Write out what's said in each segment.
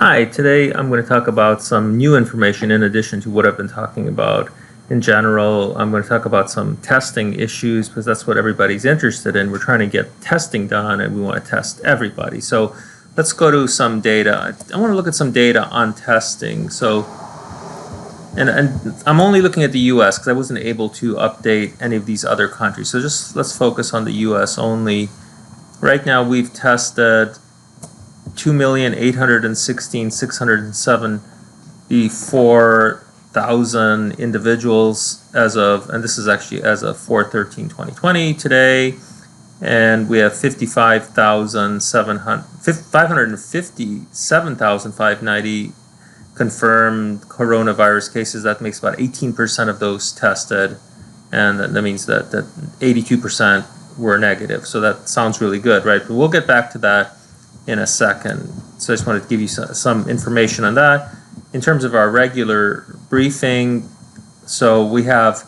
Hi, today I'm going to talk about some new information in addition to what I've been talking about in general. I'm going to talk about some testing issues because that's what everybody's interested in. We're trying to get testing done and we want to test everybody. So let's go to some data. I want to look at some data on testing. And I'm only looking at the US because I wasn't able to update any of these other countries. So just let's focus on the US only. Right now we've tested 2,816,674,000 individuals as of, and this is actually as of 4/13/2020 today, and we have 557,590 confirmed coronavirus cases. That makes about 18% of those tested, and that means that 82% were negative. So that sounds really good, right? But we'll get back to that in a second. So I just wanted to give you some information on that. In terms of our regular briefing, so we have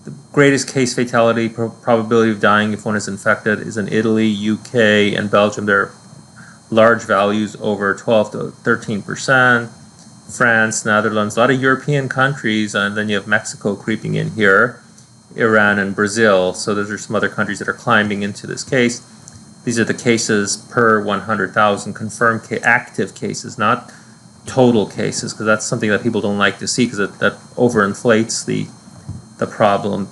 the greatest case fatality probability of dying if one is infected is in Italy, UK, and Belgium. There are large values over 12 to 13%. France, Netherlands, a lot of European countries, and then you have Mexico creeping in here, Iran and Brazil. So those are some other countries that are climbing into this case. These are the cases per 100,000 confirmed active cases, not total cases, because that's something that people don't like to see because that overinflates the problem.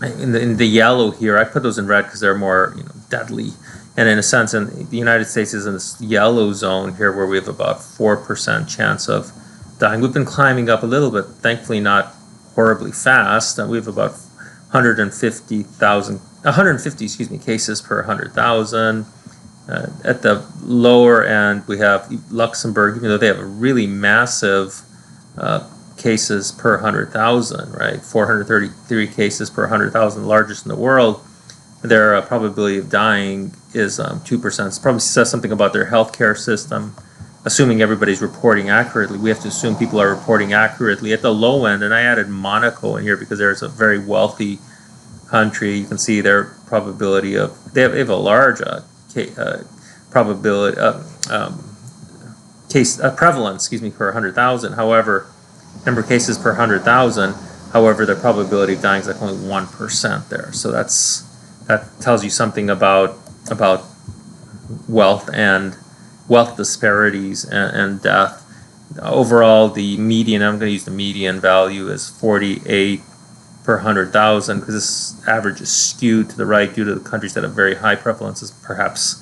In the yellow here, I put those in red because they're more deadly. And in a sense, in the United States is in this yellow zone here where we have about 4% chance of dying. We've been climbing up a little bit, thankfully not horribly fast. We have about 150 cases per 100,000. At the lower end, we have Luxembourg, even though they have a really massive cases per 100,000, right? 433 cases per 100,000, largest in the world. Their probability of dying is 2%. It probably says something about their healthcare system. Assuming everybody's reporting accurately, we have to assume people are reporting accurately. At the low end, and I added Monaco in here because there's a very wealthy country. You can see their probability of they have a large probability prevalence, per 100,000. However, number of cases per 100,000. However, their probability of dying is like only 1% there. So that tells you something about wealth disparities and death. Overall, the median, I'm going to use the median value, is 48 per 100,000 because this average is skewed to the right due to the countries that have very high prevalences, perhaps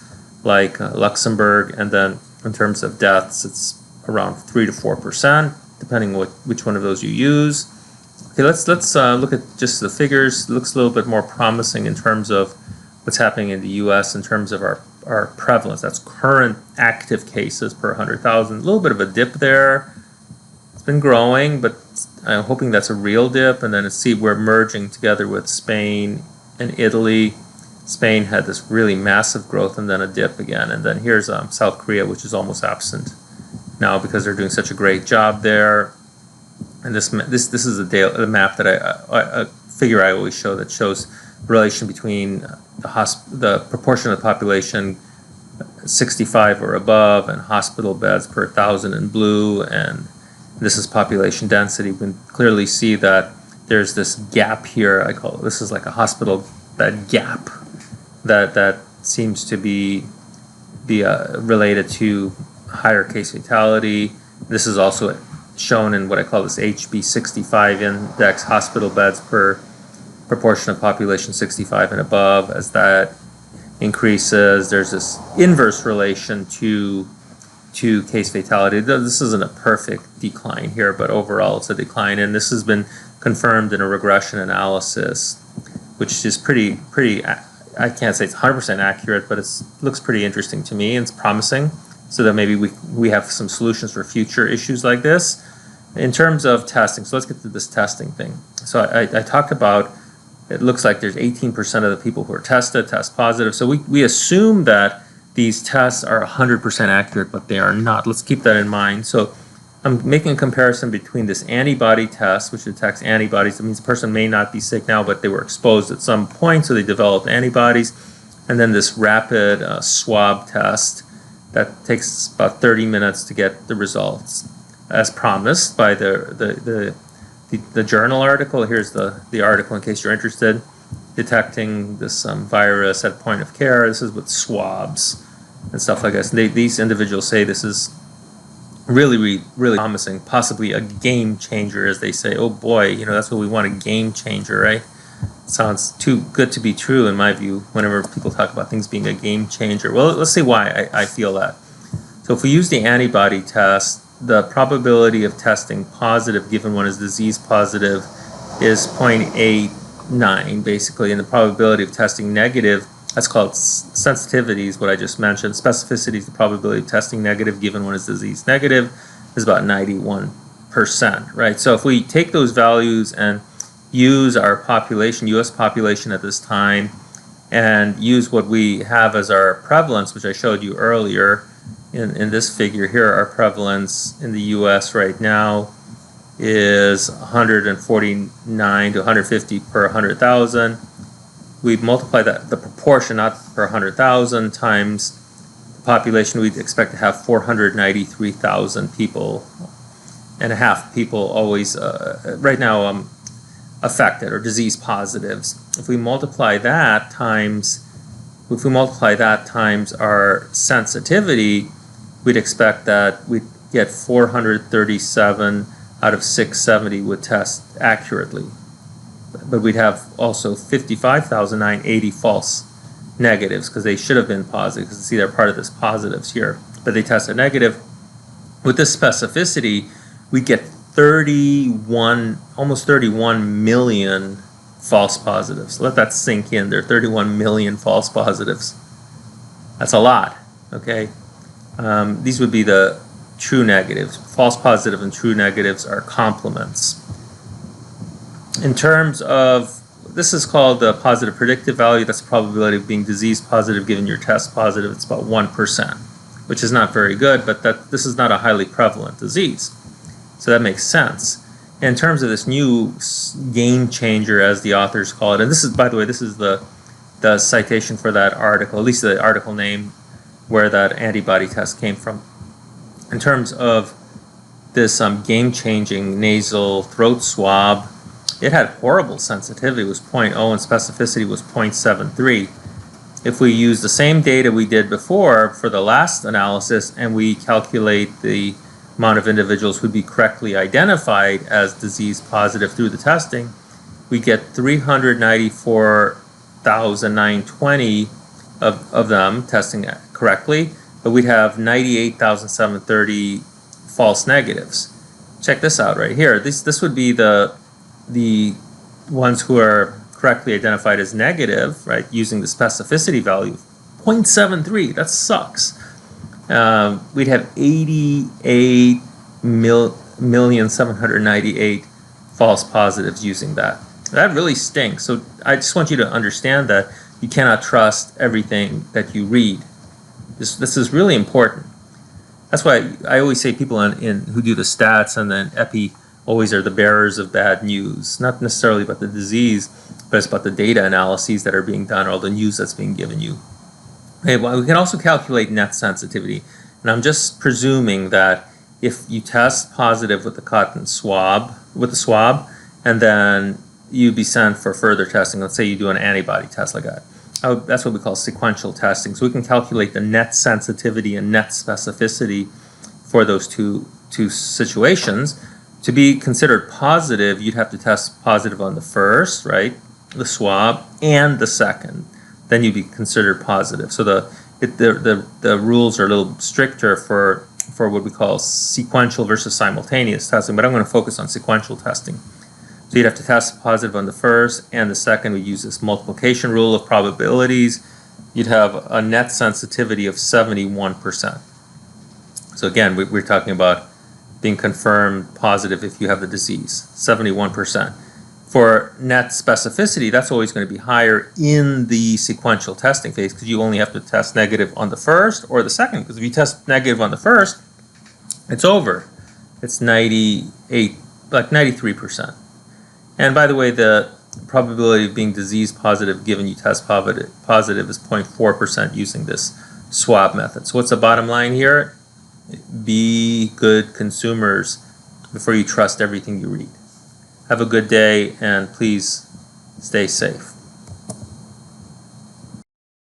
like Luxembourg. And then in terms of deaths, it's around 3 to 4%, depending on which one of those you use. Okay, let's look at just the figures. It looks a little bit more promising in terms of what's happening in the U.S. in terms of our prevalence. That's current active cases per 100,000. A little bit of a dip there. It's been growing, but I'm hoping that's a real dip. And then we're merging together with Spain and Italy. Spain had this really massive growth and then a dip again. And then here's South Korea, which is almost absent now because they're doing such a great job there. And this is a map that a figure I always show that shows relation between the proportion of the population 65 or above and hospital beds per 1,000 in blue, and this is population density. We can clearly see that there's this gap here. This is like a hospital bed gap that seems to be related to higher case fatality. This is also shown in what I call this HB65 index, hospital beds per proportion of population 65 and above. As that increases, there's this inverse relation to case fatality. This isn't a perfect decline here, but overall it's a decline, and this has been confirmed in a regression analysis, which is pretty. I can't say it's 100% accurate, but it looks pretty interesting to me, and it's promising. So that maybe we have some solutions for future issues like this. In terms of testing, so let's get to this testing thing. So I talked about, it looks like there's 18% of the people who are tested test positive. So we assume that these tests are 100% accurate, but they are not. Let's keep that in mind. So I'm making a comparison between this antibody test, which detects antibodies. That means the person may not be sick now, but they were exposed at some point, so they developed antibodies. And then this rapid swab test, That takes about 30 minutes to get the results, as promised by the journal article. Here's the article in case you're interested. Detecting this virus at point of care. This is with swabs and stuff like this. These individuals say this is really promising, possibly a game changer, as they say. Oh boy, that's what we want, a game changer, right? Sounds too good to be true in my view whenever people talk about things being a game changer. Well, let's see why I feel that. So if we use the antibody test, the probability of testing positive given one is disease positive is 0.89 basically, and the probability of testing negative, that's called sensitivity, is what I just mentioned. Specificity is the probability of testing negative given one is disease negative, is about 91%, right? So if we take those values and use our population, US population at this time, and use what we have as our prevalence, which I showed you earlier in this figure here. Our prevalence in the US right now is 149 to 150 per 100,000. We multiply that, the proportion, not per 100,000, times the population. We'd expect to have 493,000 people and a half people always right now affected or disease positives. If we multiply that times our sensitivity, we'd expect that we'd get 437 out of 670 would test accurately. But we'd have also 55,980 false negatives because they should have been positive, because see, they're part of this positives here, but they tested negative. With this specificity, we get almost 31 million false positives. Let that sink in. There are 31 million false positives. That's a lot, okay? These would be the true negatives. False positive and true negatives are complements. In terms of, this is called the positive predictive value. That's the probability of being disease positive given your test positive. It's about 1%, which is not very good, but this is not a highly prevalent disease. So that makes sense. In terms of this new game changer, as the authors call it, and this is, by the way, this is the citation for that article, at least the article name where that antibody test came from. In terms of this game-changing nasal throat swab, it had horrible sensitivity. It was 0.0 and specificity was 0.73. If we use the same data we did before for the last analysis and we calculate the amount of individuals who'd be correctly identified as disease positive through the testing, we get 394,920 of them testing correctly, but we'd have 98,730 false negatives. Check this out right here. This would be the ones who are correctly identified as negative, right, using the specificity value, 0.73. That sucks. We'd have 88,798 false positives using that. That really stinks. So I just want you to understand that you cannot trust everything that you read. This is really important. That's why I always say people who do the stats and then epi always are the bearers of bad news. Not necessarily about the disease, but it's about the data analyses that are being done or the news that's being given you. Okay, well, we can also calculate net sensitivity. And I'm just presuming that if you test positive with the cotton swab, and then you'd be sent for further testing, let's say you do an antibody test like that. That's what we call sequential testing. So we can calculate the net sensitivity and net specificity for those two situations. To be considered positive, you'd have to test positive on the first, right, the swab, and the second. Then you'd be considered positive. So the rules are a little stricter for what we call sequential versus simultaneous testing, but I'm going to focus on sequential testing. So you'd have to test positive on the first and the second. We use this multiplication rule of probabilities. You'd have a net sensitivity of 71%. So again, we're talking about being confirmed positive if you have the disease, 71%. For net specificity, that's always going to be higher in the sequential testing phase because you only have to test negative on the first or the second. Because if you test negative on the first, it's over. It's 93%. And by the way, the probability of being disease positive given you test positive is 0.4% using this swab method. So what's the bottom line here? Be good consumers before you trust everything you read. Have a good day, and please stay safe.